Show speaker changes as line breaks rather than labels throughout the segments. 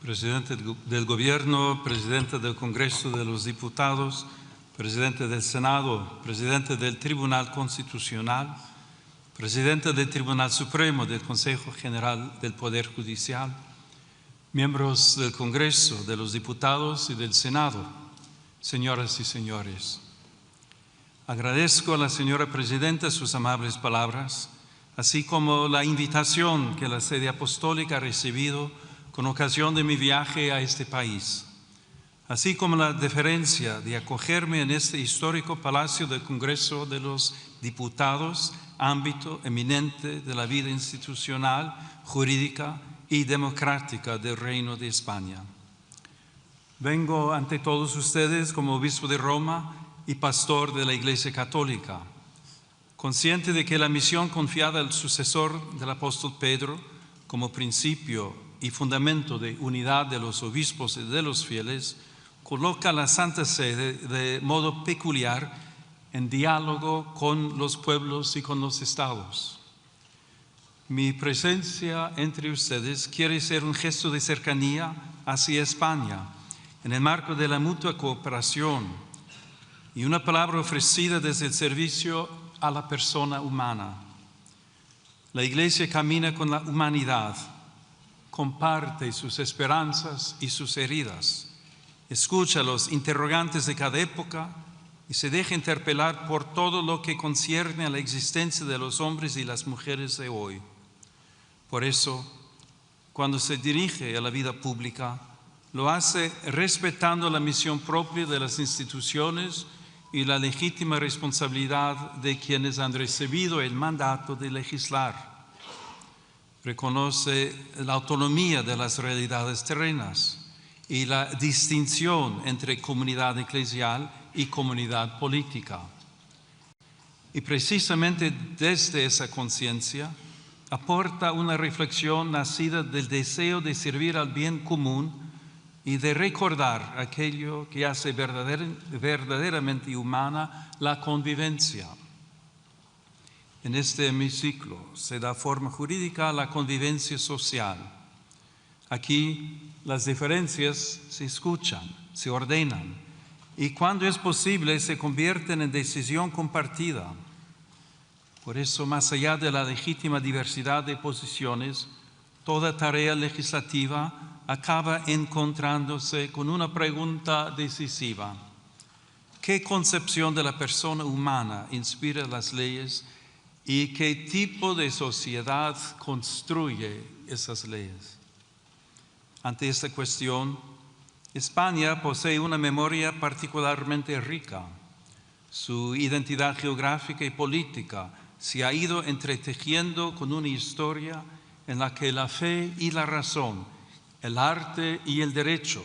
Presidente del Gobierno, Presidente del Congreso de los Diputados, Presidente del Senado, Presidente del Tribunal Constitucional, Presidente del Tribunal Supremo del Consejo General del Poder Judicial, miembros del Congreso, de los Diputados y del Senado, señoras y señores. Agradezco a la señora Presidenta sus amables palabras, así como la invitación que la sede apostólica ha recibido con ocasión de mi viaje a este país, así como la deferencia de acogerme en este histórico Palacio del Congreso de los Diputados, ámbito eminente de la vida institucional, jurídica y democrática del Reino de España. Vengo ante todos ustedes como obispo de Roma y pastor de la Iglesia Católica, consciente de que la misión confiada al sucesor del apóstol Pedro como principio y fundamento de unidad de los obispos y de los fieles, coloca la Santa Sede de modo peculiar en diálogo con los pueblos y con los estados. Mi presencia entre ustedes quiere ser un gesto de cercanía hacia España, en el marco de la mutua cooperación y una palabra ofrecida desde el servicio a la persona humana. La Iglesia camina con la humanidad, comparte sus esperanzas y sus heridas, escucha los interrogantes de cada época y se deja interpelar por todo lo que concierne a la existencia de los hombres y las mujeres de hoy. Por eso, cuando se dirige a la vida pública, lo hace respetando la misión propia de las instituciones y la legítima responsabilidad de quienes han recibido el mandato de legislar. Reconoce la autonomía de las realidades terrenas y la distinción entre comunidad eclesial y comunidad política. Y precisamente desde esa conciencia aporta una reflexión nacida del deseo de servir al bien común y de recordar aquello que hace verdaderamente humana la convivencia. En este hemiciclo se da forma jurídica a la convivencia social. Aquí las diferencias se escuchan, se ordenan y cuando es posible se convierten en decisión compartida. Por eso, más allá de la legítima diversidad de posiciones, toda tarea legislativa acaba encontrándose con una pregunta decisiva. ¿Qué concepción de la persona humana inspira las leyes y qué tipo de sociedad construye esas leyes? Ante esta cuestión, España posee una memoria particularmente rica. Su identidad geográfica y política se ha ido entretejiendo con una historia en la que la fe y la razón, el arte y el derecho,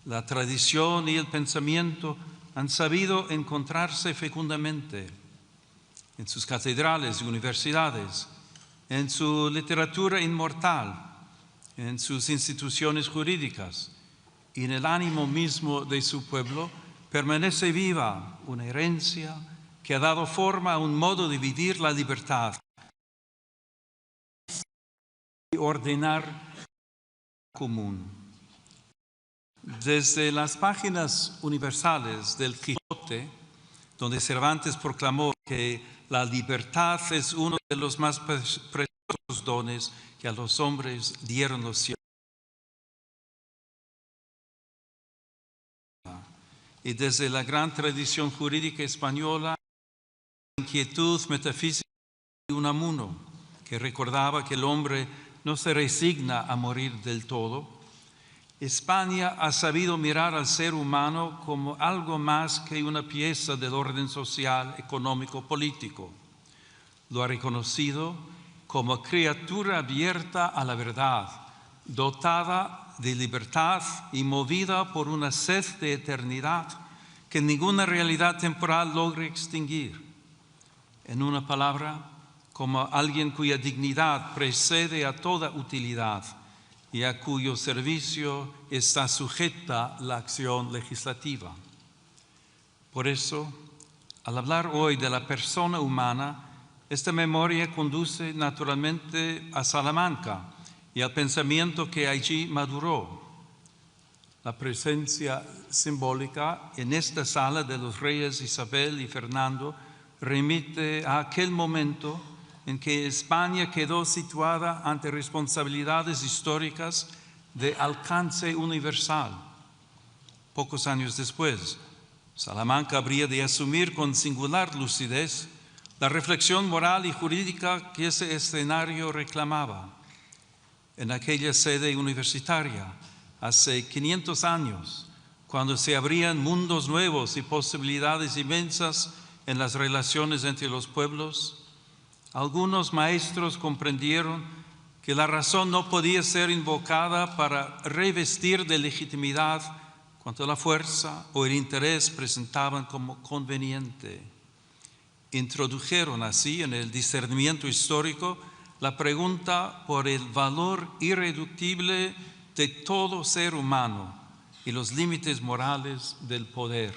la tradición y el pensamiento han sabido encontrarse fecundamente en sus catedrales y universidades, en su literatura inmortal, en sus instituciones jurídicas y en el ánimo mismo de su pueblo, permanece viva una herencia que ha dado forma a un modo de vivir la libertad y ordenar común. Desde las páginas universales del Quijote, donde Cervantes proclamó que la libertad es uno de los más preciosos dones que a los hombres dieron los cielos. Y desde la gran tradición jurídica española, la inquietud metafísica de Unamuno, que recordaba que el hombre no se resigna a morir del todo, España ha sabido mirar al ser humano como algo más que una pieza del orden social, económico, político. Lo ha reconocido como criatura abierta a la verdad, dotada de libertad y movida por una sed de eternidad que ninguna realidad temporal logre extinguir. En una palabra, como alguien cuya dignidad precede a toda utilidad y a cuyo servicio está sujeta la acción legislativa. Por eso, al hablar hoy de la persona humana, esta memoria conduce naturalmente a Salamanca y al pensamiento que allí maduró, La presencia simbólica en esta sala de los reyes Isabel y Fernando remite a aquel momento en que España quedó situada ante responsabilidades históricas de alcance universal. Pocos años después, Salamanca habría de asumir con singular lucidez la reflexión moral y jurídica que ese escenario reclamaba. En aquella sede universitaria, hace 500 años, cuando se abrían mundos nuevos y posibilidades inmensas en las relaciones entre los pueblos, algunos maestros comprendieron que la razón no podía ser invocada para revestir de legitimidad cuanto la fuerza o el interés presentaban como conveniente. Introdujeron así en el discernimiento histórico la pregunta por el valor irreductible de todo ser humano y los límites morales del poder.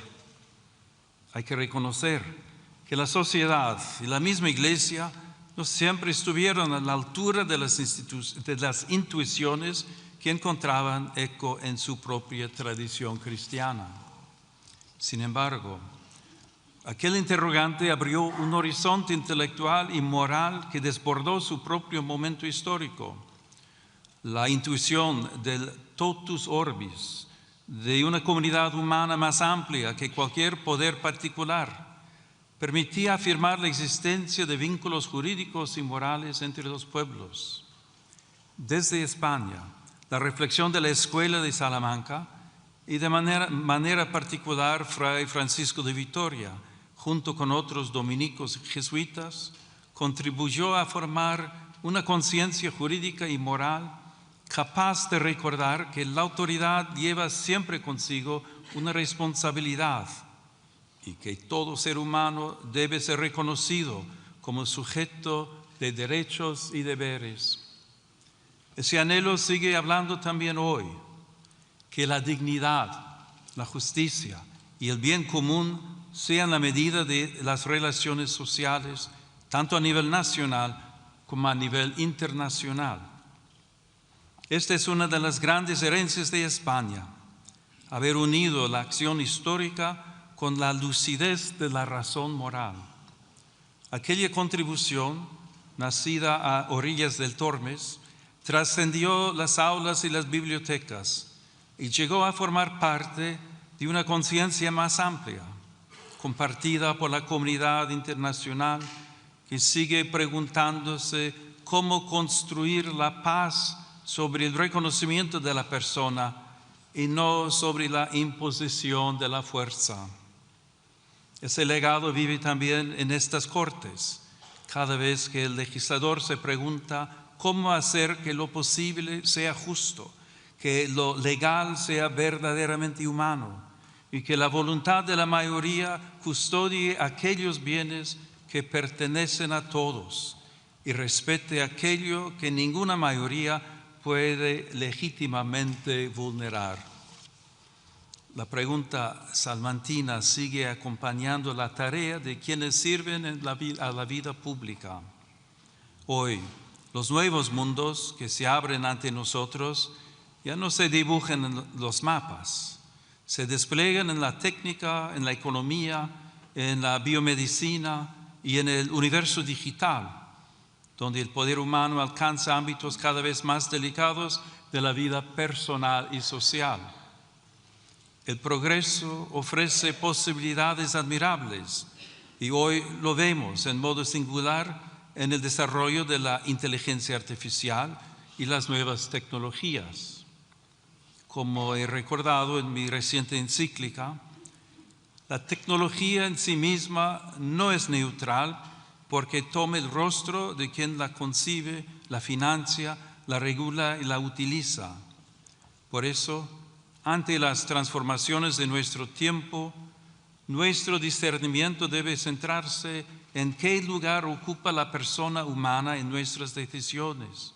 Hay que reconocer que la sociedad y la misma Iglesia no siempre estuvieron a la altura de las intuiciones que encontraban eco en su propia tradición cristiana. Sin embargo, aquel interrogante abrió un horizonte intelectual y moral que desbordó su propio momento histórico. La intuición del totus orbis, de una comunidad humana más amplia que cualquier poder particular, permitía afirmar la existencia de vínculos jurídicos y morales entre los pueblos. Desde España, la reflexión de la Escuela de Salamanca y de manera particular Fray Francisco de Vitoria, junto con otros dominicos jesuitas, contribuyó a formar una conciencia jurídica y moral capaz de recordar que la autoridad lleva siempre consigo una responsabilidad y que todo ser humano debe ser reconocido como sujeto de derechos y deberes. Ese anhelo sigue hablando también hoy, que la dignidad, la justicia y el bien común sean la medida de las relaciones sociales, tanto a nivel nacional como a nivel internacional. Esta es una de las grandes herencias de España, haber unido la acción histórica con la lucidez de la razón moral. Aquella contribución, nacida a orillas del Tormes, trascendió las aulas y las bibliotecas y llegó a formar parte de una conciencia más amplia, compartida por la comunidad internacional que sigue preguntándose cómo construir la paz sobre el reconocimiento de la persona y no sobre la imposición de la fuerza. Ese legado vive también en estas Cortes, cada vez que el legislador se pregunta cómo hacer que lo posible sea justo, que lo legal sea verdaderamente humano y que la voluntad de la mayoría custodie aquellos bienes que pertenecen a todos y respete aquello que ninguna mayoría puede legítimamente vulnerar. La pregunta salmantina sigue acompañando la tarea de quienes sirven a la vida pública. Hoy, los nuevos mundos que se abren ante nosotros ya no se dibujan en los mapas, se despliegan en la técnica, en la economía, en la biomedicina y en el universo digital, donde el poder humano alcanza ámbitos cada vez más delicados de la vida personal y social. El progreso ofrece posibilidades admirables y hoy lo vemos en modo singular en el desarrollo de la inteligencia artificial y las nuevas tecnologías. Como he recordado en mi reciente encíclica, la tecnología en sí misma no es neutral porque toma el rostro de quien la concibe, la financia, la regula y la utiliza. Por eso, ante las transformaciones de nuestro tiempo, nuestro discernimiento debe centrarse en qué lugar ocupa la persona humana en nuestras decisiones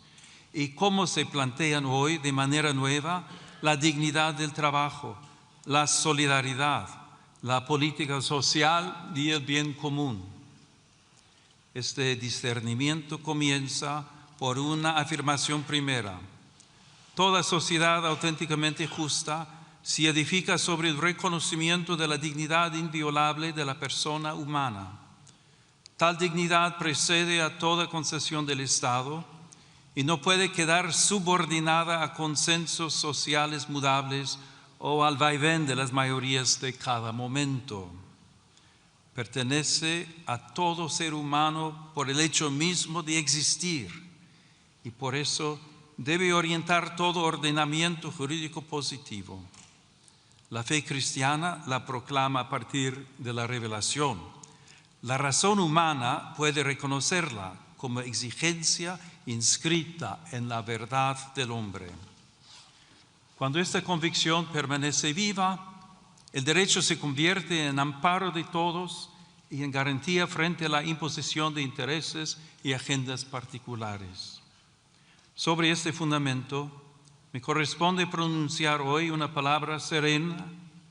y cómo se plantean hoy de manera nueva la dignidad del trabajo, la solidaridad, la política social y el bien común. Este discernimiento comienza por una afirmación primera. Toda sociedad auténticamente justa se edifica sobre el reconocimiento de la dignidad inviolable de la persona humana. Tal dignidad precede a toda concesión del Estado y no puede quedar subordinada a consensos sociales mudables o al vaivén de las mayorías de cada momento. Pertenece a todo ser humano por el hecho mismo de existir y por eso debe orientar todo ordenamiento jurídico positivo. La fe cristiana la proclama a partir de la revelación. La razón humana puede reconocerla como exigencia inscrita en la verdad del hombre. Cuando esta convicción permanece viva, el derecho se convierte en amparo de todos y en garantía frente a la imposición de intereses y agendas particulares. Sobre este fundamento, me corresponde pronunciar hoy una palabra serena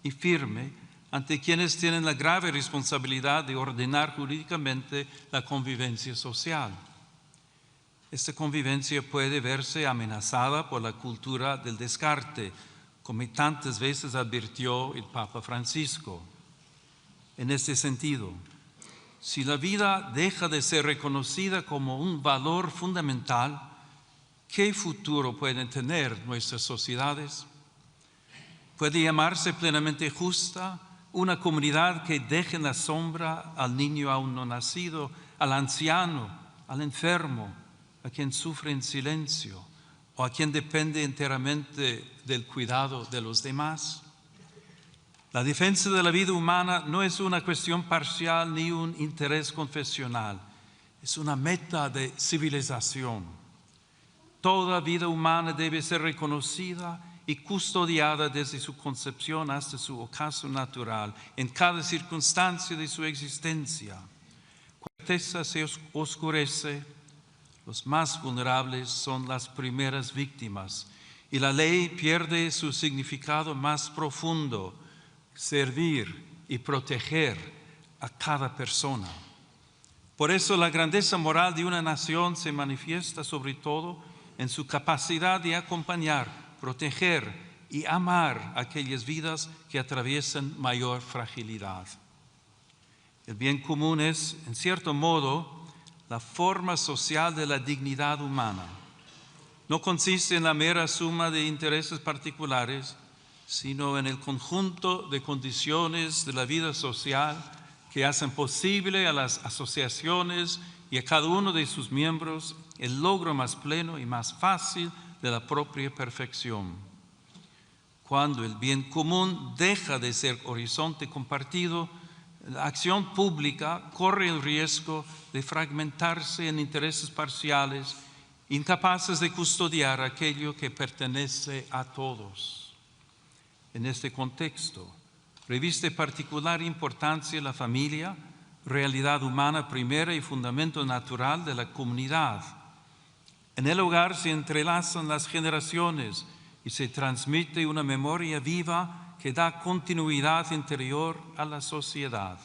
y firme ante quienes tienen la grave responsabilidad de ordenar jurídicamente la convivencia social. Esta convivencia puede verse amenazada por la cultura del descarte, como tantas veces advirtió el Papa Francisco. En este sentido, si la vida deja de ser reconocida como un valor fundamental, ¿qué futuro pueden tener nuestras sociedades? ¿Puede llamarse plenamente justa una comunidad que deje en la sombra al niño aún no nacido, al anciano, al enfermo, a quien sufre en silencio o a quien depende enteramente del cuidado de los demás? La defensa de la vida humana no es una cuestión parcial ni un interés confesional, es una meta de civilización. Toda vida humana debe ser reconocida y custodiada desde su concepción hasta su ocaso natural, en cada circunstancia de su existencia. Cuando la certeza se oscurece, los más vulnerables son las primeras víctimas y la ley pierde su significado más profundo, servir y proteger a cada persona. Por eso la grandeza moral de una nación se manifiesta sobre todo en su capacidad de acompañar, proteger y amar aquellas vidas que atraviesan mayor fragilidad. El bien común es, en cierto modo, la forma social de la dignidad humana. No consiste en la mera suma de intereses particulares, sino en el conjunto de condiciones de la vida social que hacen posible a las asociaciones y a cada uno de sus miembros el logro más pleno y más fácil de la propia perfección. Cuando el bien común deja de ser horizonte compartido, la acción pública corre el riesgo de fragmentarse en intereses parciales, incapaces de custodiar aquello que pertenece a todos. En este contexto, reviste particular importancia la familia, realidad humana primera y fundamento natural de la comunidad. En el hogar se entrelazan las generaciones y se transmite una memoria viva que da continuidad interior a la sociedad.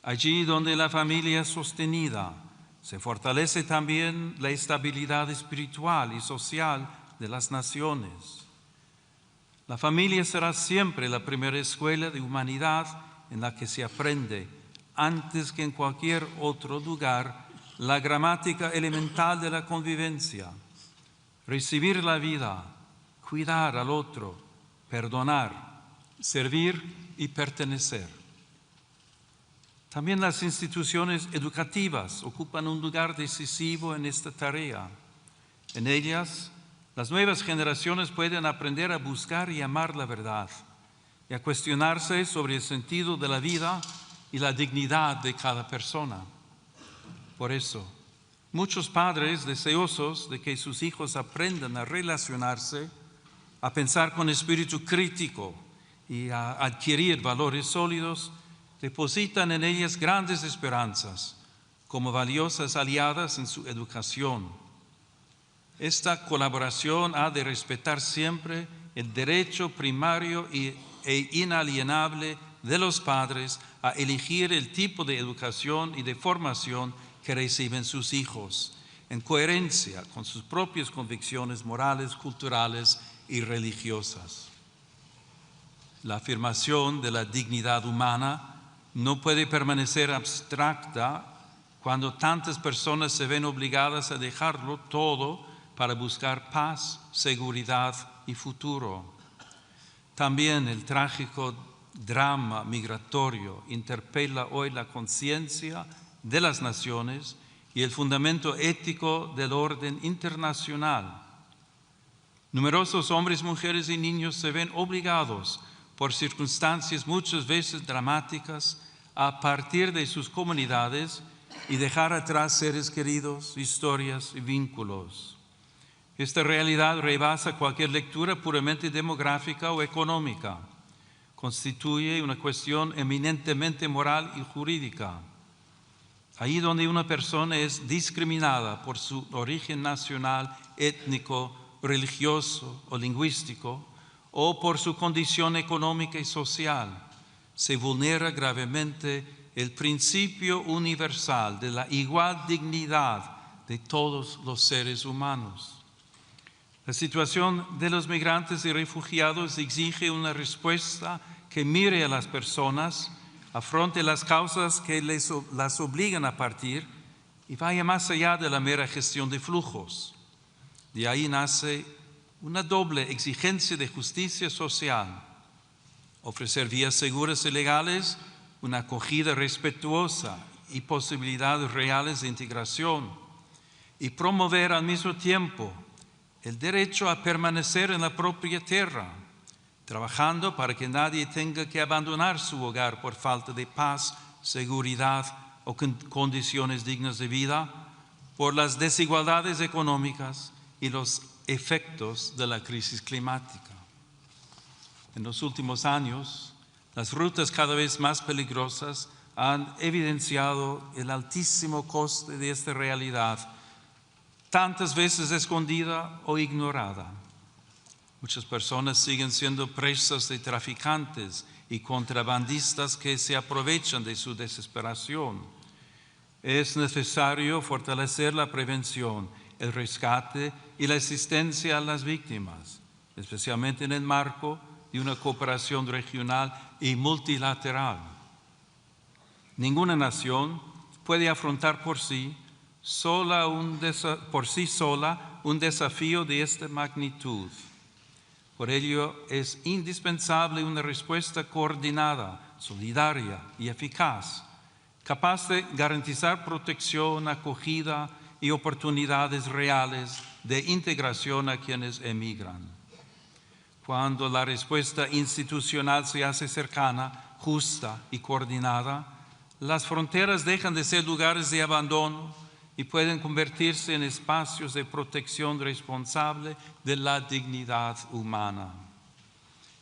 Allí donde la familia es sostenida, se fortalece también la estabilidad espiritual y social de las naciones. La familia será siempre la primera escuela de humanidad en la que se aprende, antes que en cualquier otro lugar, la gramática elemental de la convivencia. Recibir la vida, cuidar al otro, perdonar, servir y pertenecer. También las instituciones educativas ocupan un lugar decisivo en esta tarea. En ellas, las nuevas generaciones pueden aprender a buscar y amar la verdad y a cuestionarse sobre el sentido de la vida y la dignidad de cada persona. Por eso, muchos padres deseosos de que sus hijos aprendan a relacionarse, a pensar con espíritu crítico y a adquirir valores sólidos, depositan en ellas grandes esperanzas como valiosas aliadas en su educación. Esta colaboración ha de respetar siempre el derecho primario e inalienable de los padres a elegir el tipo de educación y de formación que reciben sus hijos, en coherencia con sus propias convicciones morales, culturales y religiosas. La afirmación de la dignidad humana no puede permanecer abstracta cuando tantas personas se ven obligadas a dejarlo todo para buscar paz, seguridad y futuro. También el trágico drama migratorio interpela hoy la conciencia de las naciones y el fundamento ético del orden internacional. Numerosos hombres, mujeres y niños se ven obligados por circunstancias muchas veces dramáticas a partir de sus comunidades y dejar atrás seres queridos, historias y vínculos. Esta realidad rebasa cualquier lectura puramente demográfica o económica. Constituye una cuestión eminentemente moral y jurídica. Ahí donde una persona es discriminada por su origen nacional, étnico, religioso o lingüístico, o por su condición económica y social, se vulnera gravemente el principio universal de la igual dignidad de todos los seres humanos. La situación de los migrantes y refugiados exige una respuesta que mire a las personas, afronte las causas que las obligan a partir y vaya más allá de la mera gestión de flujos. De ahí nace una doble exigencia de justicia social: ofrecer vías seguras y legales, una acogida respetuosa y posibilidades reales de integración, y promover al mismo tiempo el derecho a permanecer en la propia tierra, trabajando para que nadie tenga que abandonar su hogar por falta de paz, seguridad o condiciones dignas de vida, por las desigualdades económicas y los efectos de la crisis climática. En los últimos años, las rutas cada vez más peligrosas han evidenciado el altísimo coste de esta realidad, tantas veces escondida o ignorada. Muchas personas siguen siendo presas de traficantes y contrabandistas que se aprovechan de su desesperación. Es necesario fortalecer la prevención, el rescate y la asistencia a las víctimas, especialmente en el marco de una cooperación regional y multilateral. Ninguna nación puede afrontar por sí sola un desafío de esta magnitud. Por ello es indispensable una respuesta coordinada, solidaria y eficaz, capaz de garantizar protección, acogida y oportunidades reales de integración a quienes emigran. Cuando la respuesta institucional se hace cercana, justa y coordinada, las fronteras dejan de ser lugares de abandono y pueden convertirse en espacios de protección responsable de la dignidad humana.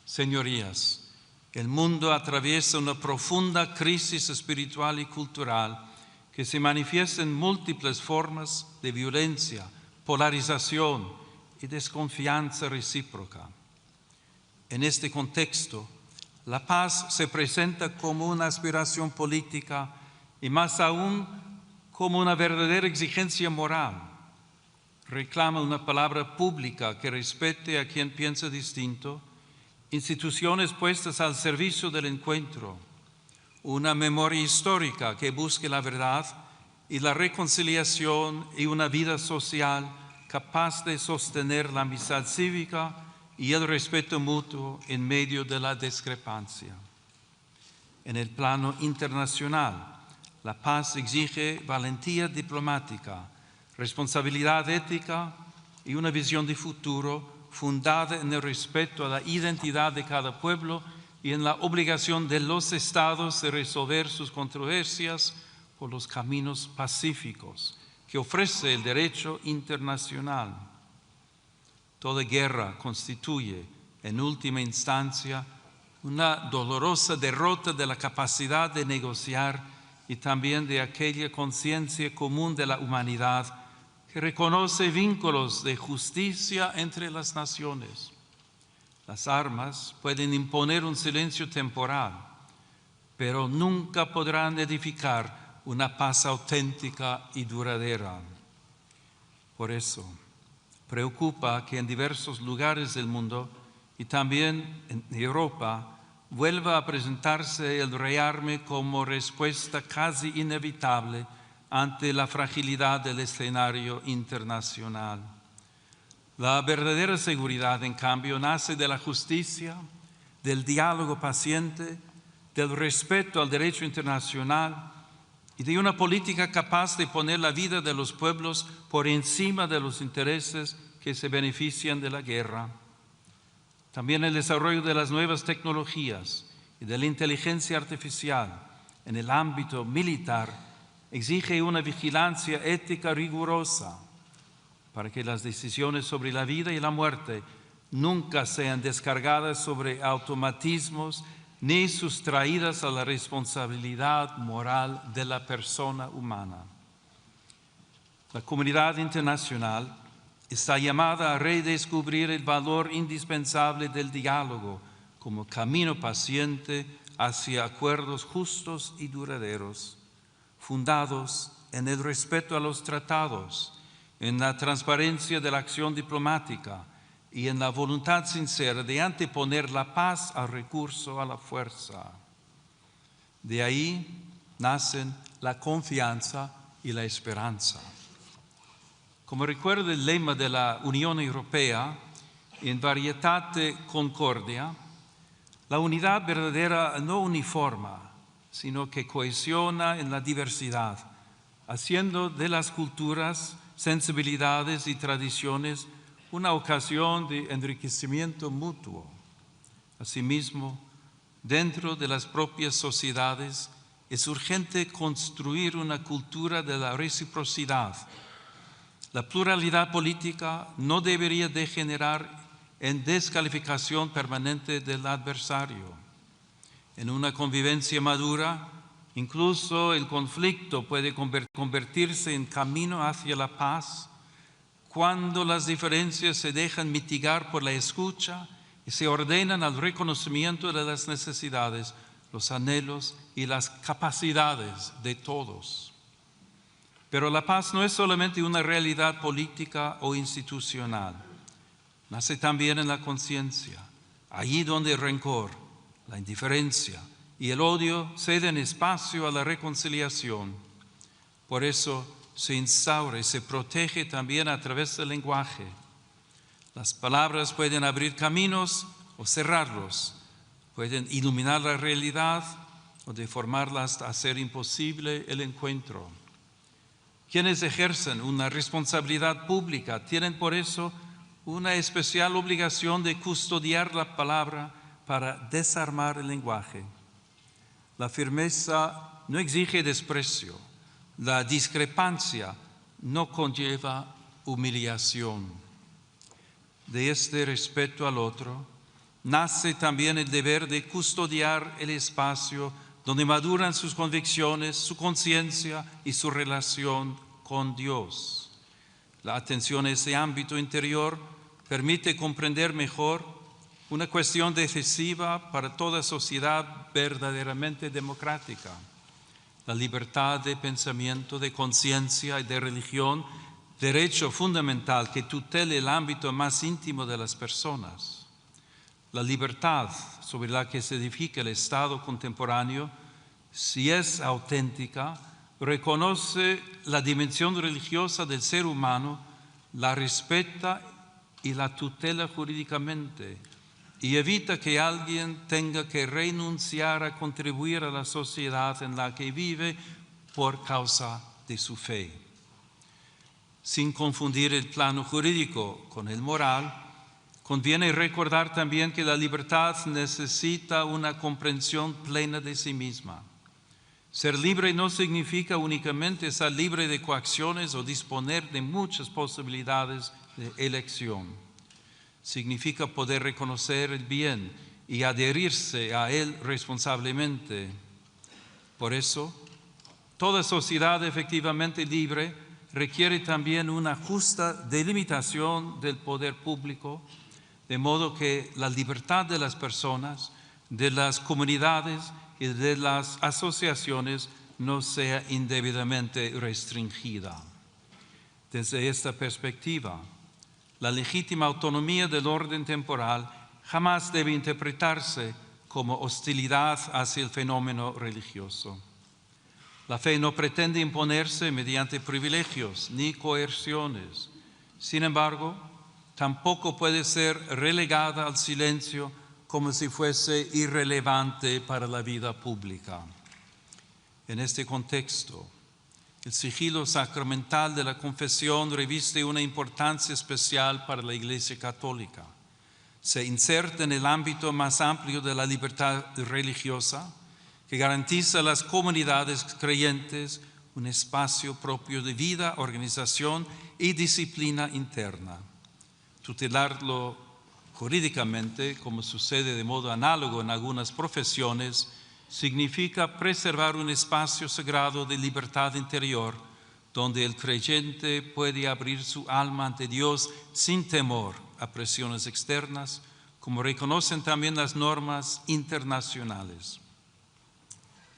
Señorías, el mundo atraviesa una profunda crisis espiritual y cultural que se manifiesta en múltiples formas de violencia, polarización y desconfianza recíproca. En este contexto, la paz se presenta como una aspiración política y más aún como una verdadera exigencia moral. Reclama una palabra pública que respete a quien piensa distinto, instituciones puestas al servicio del encuentro, una memoria histórica que busque la verdad y la reconciliación y una vida social capaz de sostener la amistad cívica y el respeto mutuo en medio de la discrepancia. En el plano internacional, la paz exige valentía diplomática, responsabilidad ética y una visión de futuro fundada en el respeto a la identidad de cada pueblo y en la obligación de los estados de resolver sus controversias por los caminos pacíficos que ofrece el derecho internacional. Toda guerra constituye, en última instancia, una dolorosa derrota de la capacidad de negociar y también de aquella conciencia común de la humanidad que reconoce vínculos de justicia entre las naciones. Las armas pueden imponer un silencio temporal, pero nunca podrán edificar una paz auténtica y duradera. Por eso, preocupa que en diversos lugares del mundo y también en Europa vuelva a presentarse el rearme como respuesta casi inevitable ante la fragilidad del escenario internacional. La verdadera seguridad, en cambio, nace de la justicia, del diálogo paciente, del respeto al derecho internacional y de una política capaz de poner la vida de los pueblos por encima de los intereses que se benefician de la guerra. También el desarrollo de las nuevas tecnologías y de la inteligencia artificial en el ámbito militar exige una vigilancia ética rigurosa para que las decisiones sobre la vida y la muerte nunca sean descargadas sobre automatismos ni sustraídas a la responsabilidad moral de la persona humana. La comunidad internacional está llamada a redescubrir el valor indispensable del diálogo como camino paciente hacia acuerdos justos y duraderos, fundados en el respeto a los tratados, en la transparencia de la acción diplomática y en la voluntad sincera de anteponer la paz al recurso a la fuerza. De ahí nacen la confianza y la esperanza. Como recuerda el lema de la Unión Europea, in varietate concordia, la unidad verdadera no uniforma, sino que cohesiona en la diversidad, haciendo de las culturas, sensibilidades y tradiciones una ocasión de enriquecimiento mutuo. Asimismo, dentro de las propias sociedades es urgente construir una cultura de la reciprocidad. La pluralidad política no debería degenerar en descalificación permanente del adversario. En una convivencia madura, incluso el conflicto puede convertirse en camino hacia la paz cuando las diferencias se dejan mitigar por la escucha y se ordenan al reconocimiento de las necesidades, los anhelos y las capacidades de todos. Pero la paz no es solamente una realidad política o institucional. Nace también en la conciencia, allí donde el rencor, la indiferencia y el odio ceden espacio a la reconciliación. Por eso se instaura y se protege también a través del lenguaje. Las palabras pueden abrir caminos o cerrarlos, pueden iluminar la realidad o deformarla hasta hacer imposible el encuentro. Quienes ejercen una responsabilidad pública tienen por eso una especial obligación de custodiar la palabra para desarmar el lenguaje. La firmeza no exige desprecio, la discrepancia no conlleva humillación. De este respeto al otro nace también el deber de custodiar el espacio donde maduran sus convicciones, su conciencia y su relación con Dios. La atención a ese ámbito interior permite comprender mejor una cuestión decisiva para toda sociedad verdaderamente democrática: la libertad de pensamiento, de conciencia y de religión, derecho fundamental que tutele el ámbito más íntimo de las personas. La libertad sobre la que se edifica el Estado contemporáneo, si es auténtica, reconoce la dimensión religiosa del ser humano, la respeta y la tutela jurídicamente, y evita que alguien tenga que renunciar a contribuir a la sociedad en la que vive por causa de su fe. Sin confundir el plano jurídico con el moral, conviene recordar también que la libertad necesita una comprensión plena de sí misma. Ser libre no significa únicamente estar libre de coacciones o disponer de muchas posibilidades de elección. Significa poder reconocer el bien y adherirse a él responsablemente. Por eso, toda sociedad efectivamente libre requiere también una justa delimitación del poder público, de modo que la libertad de las personas, de las comunidades y de las asociaciones no sea indebidamente restringida. Desde esta perspectiva, la legítima autonomía del orden temporal jamás debe interpretarse como hostilidad hacia el fenómeno religioso. La fe no pretende imponerse mediante privilegios ni coerciones. Sin embargo, tampoco puede ser relegada al silencio como si fuese irrelevante para la vida pública. En este contexto, el sigilo sacramental de la confesión reviste una importancia especial para la Iglesia Católica. Se inserta en el ámbito más amplio de la libertad religiosa, que garantiza a las comunidades creyentes un espacio propio de vida, organización y disciplina interna. Tutelarlo jurídicamente, como sucede de modo análogo en algunas profesiones, significa preservar un espacio sagrado de libertad interior, donde el creyente puede abrir su alma ante Dios sin temor a presiones externas, como reconocen también las normas internacionales.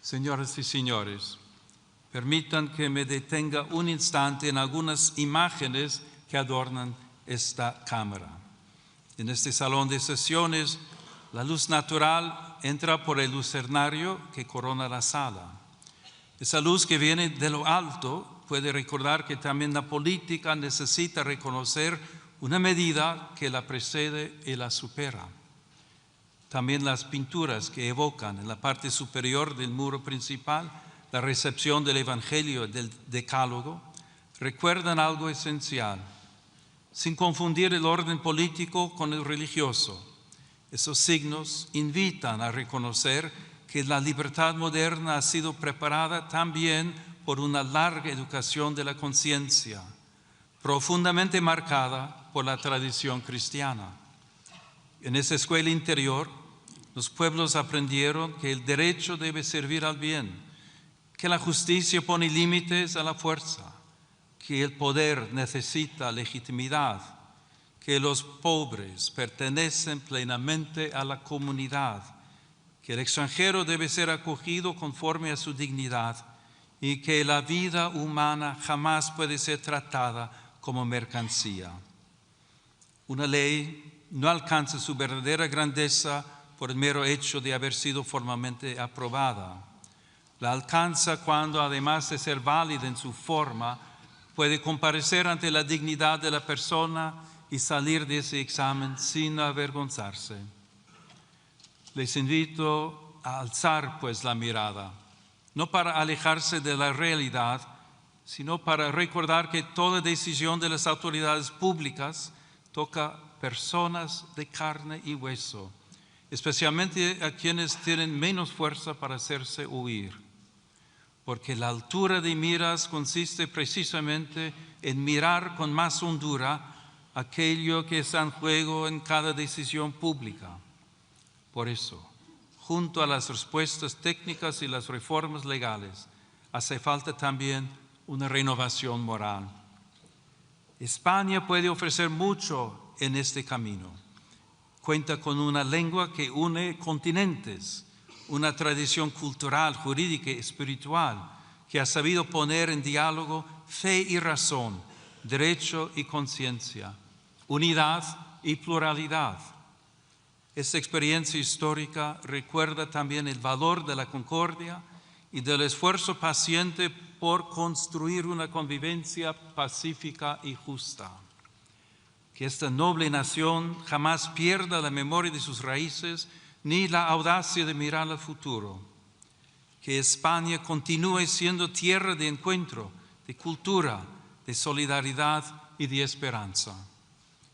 Señoras y señores, permitan que me detenga un instante en algunas imágenes que adornan esta cámara. En este salón de sesiones, la luz natural entra por el lucernario que corona la sala. Esa luz que viene de lo alto puede recordar que también la política necesita reconocer una medida que la precede y la supera. También las pinturas que evocan en la parte superior del muro principal la recepción del Evangelio y del Decálogo recuerdan algo esencial, sin confundir el orden político con el religioso. Esos signos invitan a reconocer que la libertad moderna ha sido preparada también por una larga educación de la conciencia, profundamente marcada por la tradición cristiana. En esa escuela interior, los pueblos aprendieron que el derecho debe servir al bien, que la justicia pone límites a la fuerza, que el poder necesita legitimidad, que los pobres pertenecen plenamente a la comunidad, que el extranjero debe ser acogido conforme a su dignidad y que la vida humana jamás puede ser tratada como mercancía. Una ley no alcanza su verdadera grandeza por el mero hecho de haber sido formalmente aprobada. La alcanza cuando, además de ser válida en su forma, puede comparecer ante la dignidad de la persona y salir de ese examen sin avergonzarse. Les invito a alzar pues la mirada, no para alejarse de la realidad, sino para recordar que toda decisión de las autoridades públicas toca personas de carne y hueso, especialmente a quienes tienen menos fuerza para hacerse oír. Porque la altura de miras consiste precisamente en mirar con más hondura aquello que está en juego en cada decisión pública. Por eso, junto a las respuestas técnicas y las reformas legales, hace falta también una renovación moral. España puede ofrecer mucho en este camino. Cuenta con una lengua que une continentes, una tradición cultural, jurídica y espiritual que ha sabido poner en diálogo fe y razón, derecho y conciencia, unidad y pluralidad. Esta experiencia histórica recuerda también el valor de la concordia y del esfuerzo paciente por construir una convivencia pacífica y justa. Que esta noble nación jamás pierda la memoria de sus raíces ni la audacia de mirar al futuro. Que España continúe siendo tierra de encuentro, de cultura, de solidaridad y de esperanza.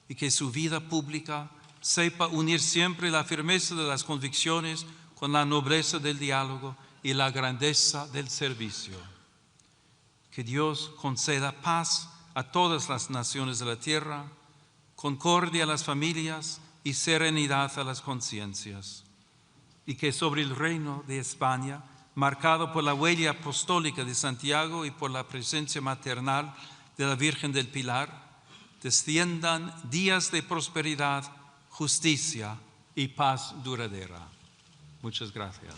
Y que su vida pública sepa unir siempre la firmeza de las convicciones con la nobleza del diálogo y la grandeza del servicio. Que Dios conceda paz a todas las naciones de la tierra, concordia a las familias y serenidad a las conciencias. Y que sobre el reino de España, marcado por la huella apostólica de Santiago y por la presencia maternal de la Virgen del Pilar, desciendan días de prosperidad, justicia y paz duradera. Muchas gracias.